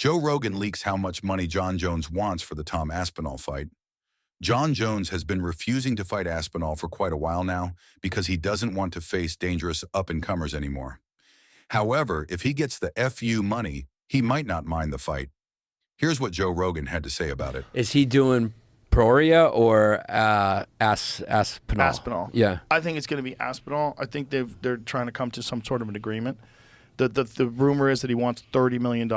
Joe Rogan leaks how much money John Jones wants for the Tom Aspinall fight. John Jones has been refusing to fight Aspinall for quite a while now because he doesn't want to face dangerous up-and-comers anymore. However, if he gets the FU money, he might not mind the fight. Here's what Joe Rogan had to say about it. Is he doing Peoria or Aspinall? Aspinall. Yeah. I think it's going to be Aspinall. I think they're trying to come to some sort of an agreement. The rumor is that he wants $30 million,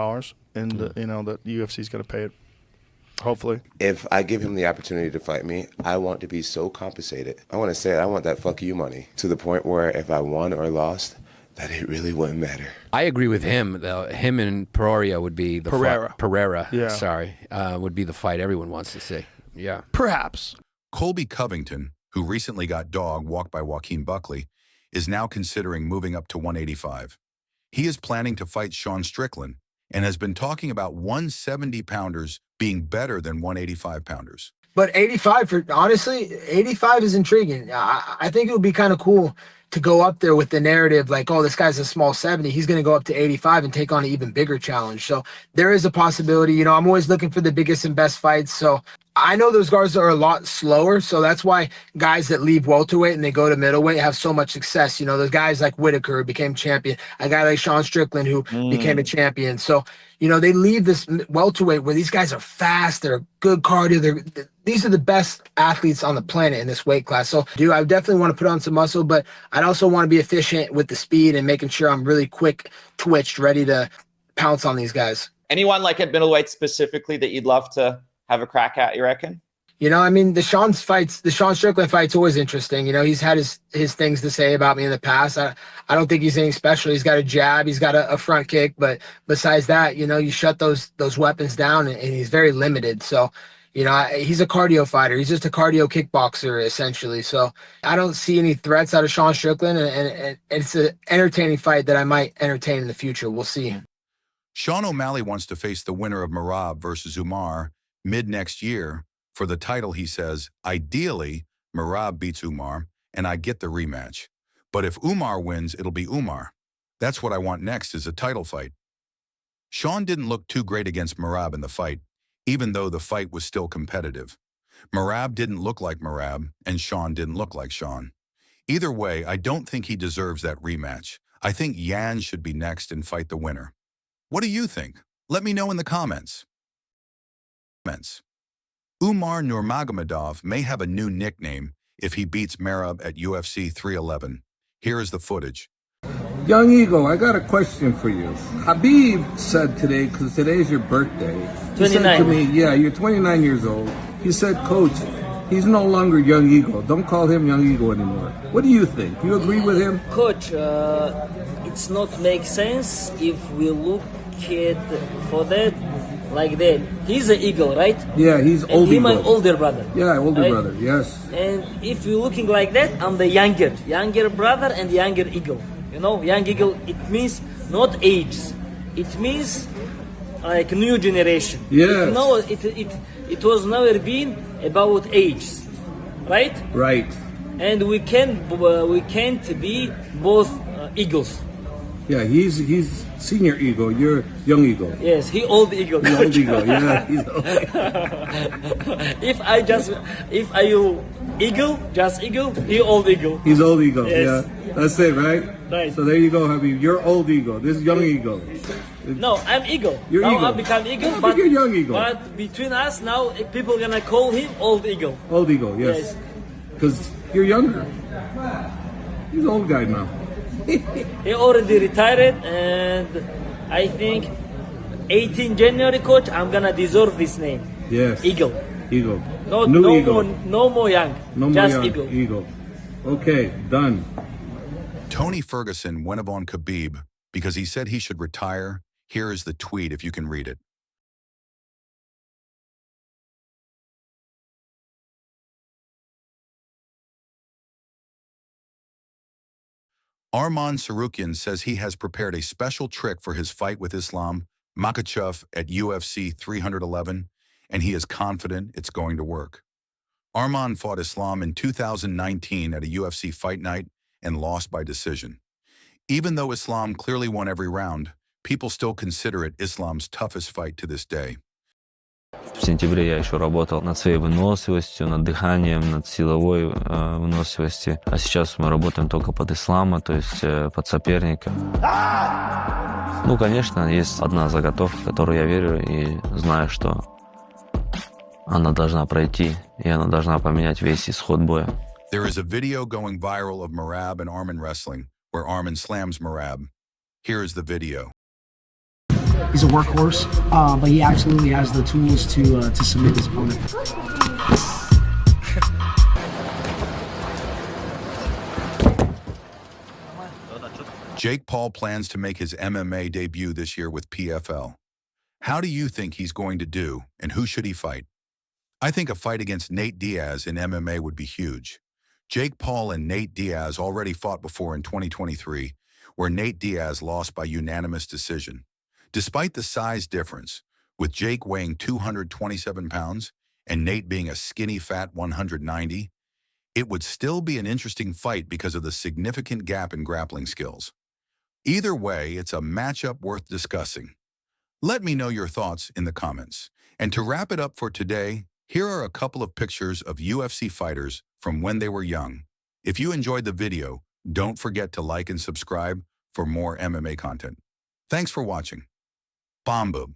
and the UFC is going to pay it. Hopefully. If I give him the opportunity to fight me, I want to be so compensated. I want to say it. I want that fuck you money to the point where if I won or lost, that it really wouldn't matter. I agree with him, though. Him and Peoria would be the Pereira. Yeah. Sorry, would be the fight everyone wants to see. Yeah. Perhaps. Colby Covington, who recently got walked by Joaquin Buckley, is now considering moving up to 185. He is planning to fight Sean Strickland and has been talking about 170-pounders being better than 185-pounders. But 85, honestly, 85 is intriguing. I think it would be kind of cool to go up there with the narrative like, oh, this guy's a small 70. He's going to go up to 85 and take on an even bigger challenge. So there is a possibility. I'm always looking for the biggest and best fights. So I know those guards are a lot slower. So that's why guys that leave welterweight and they go to middleweight have so much success. Those guys like Whitaker who became champion, a guy like Sean Strickland who became a champion. So, they leave this welterweight where these guys are fast. They're good cardio. These are the best athletes on the planet in this weight class. So, I definitely want to put on some muscle, but I'd also want to be efficient with the speed and making sure I'm really quick twitched, ready to pounce on these guys. Anyone like at middleweight specifically that you'd love to have a crack at, you reckon? The Sean Strickland fight's always interesting. He's had his things to say about me in the past. I don't think he's anything special. He's got a jab, he's got a front kick, but besides that, you shut those weapons down and he's very limited. So, he's a cardio fighter. He's just a cardio kickboxer, essentially. So I don't see any threats out of Sean Strickland, and it's an entertaining fight that I might entertain in the future. We'll see. Sean O'Malley wants to face the winner of Merab versus Umar mid-next year. For the title, he says, ideally, Merab beats Umar, and I get the rematch. But if Umar wins, it'll be Umar. That's what I want next is a title fight. Sean didn't look too great against Merab in the fight, even though the fight was still competitive. Merab didn't look like Merab, and Sean didn't look like Sean. Either way, I don't think he deserves that rematch. I think Yan should be next and fight the winner. What do you think? Let me know in the comments. Umar Nurmagomedov may have a new nickname if he beats Merab at UFC 311. Here is the footage. Young Eagle, I got a question for you. Habib said today, because today's your birthday, he said to me, yeah, you're 29 years old. He said, Coach, he's no longer Young Eagle. Don't call him Young Eagle anymore. What do you think? You agree with him? Coach, it's not make sense if we look at for that like that. He's an eagle, right? Yeah, he's old eagle. And my older brother. Yeah, older right? brother, yes. And if you're looking like that, I'm the younger brother and younger eagle. Young eagle, it means not age. It means like new generation. Yes. It was never been about age, right? Right. And we can't be both eagles. Yeah, he's senior eagle. You're young eagle. Yes, he old eagle. He's old eagle. Yeah, he's old. if you eagle, just eagle, he old eagle. He's old eagle. Yes. Yeah, that's it, right? Right. So there you go, Habib. You're old eagle. This is young eagle. No, I'm eagle. You're now eagle. I become eagle, No, but you're young eagle. But between us now, people gonna call him old eagle. Old eagle, yes. Because you're younger. He's an old guy now. He already retired, and I think 18 January, coach, I'm gonna deserve this name. Yes. Eagle. Eagle. No eagle. No more young. No more just young. eagle. Eagle. Okay, done. Tony Ferguson went up on Khabib because he said he should retire. Here is the tweet if you can read it. Arman Tsarukyan says he has prepared a special trick for his fight with Islam Makhachev at UFC 311, and he is confident it's going to work. Arman fought Islam in 2019 at a UFC fight night and lost by decision. Even though Islam clearly won every round, People still consider it Islam's toughest fight to this day. В сентябре я еще работал над своей выносливостью, над дыханием, над силовой выносливостью. А сейчас мы работаем только под ислама, то есть под соперника. Ну, конечно, есть одна заготовка, в которую я верю и знаю, что она должна пройти, и она должна поменять весь исход боя. There is a video going viral of Merab and Arman wrestling, where Arman slams Merab. Here is the video. He's a workhorse, but he absolutely has the tools to submit his opponent. Jake Paul plans to make his MMA debut this year with PFL. How do you think he's going to do, and who should he fight? I think a fight against Nate Diaz in MMA would be huge. Jake Paul and Nate Diaz already fought before in 2023, where Nate Diaz lost by unanimous decision. Despite the size difference, with Jake weighing 227 pounds and Nate being a skinny fat 190, it would still be an interesting fight because of the significant gap in grappling skills. Either way, it's a matchup worth discussing. Let me know your thoughts in the comments. And to wrap it up for today, here are a couple of pictures of UFC fighters from when they were young. If you enjoyed the video, don't forget to like and subscribe for more MMA content. Thanks for watching. Bomb boom.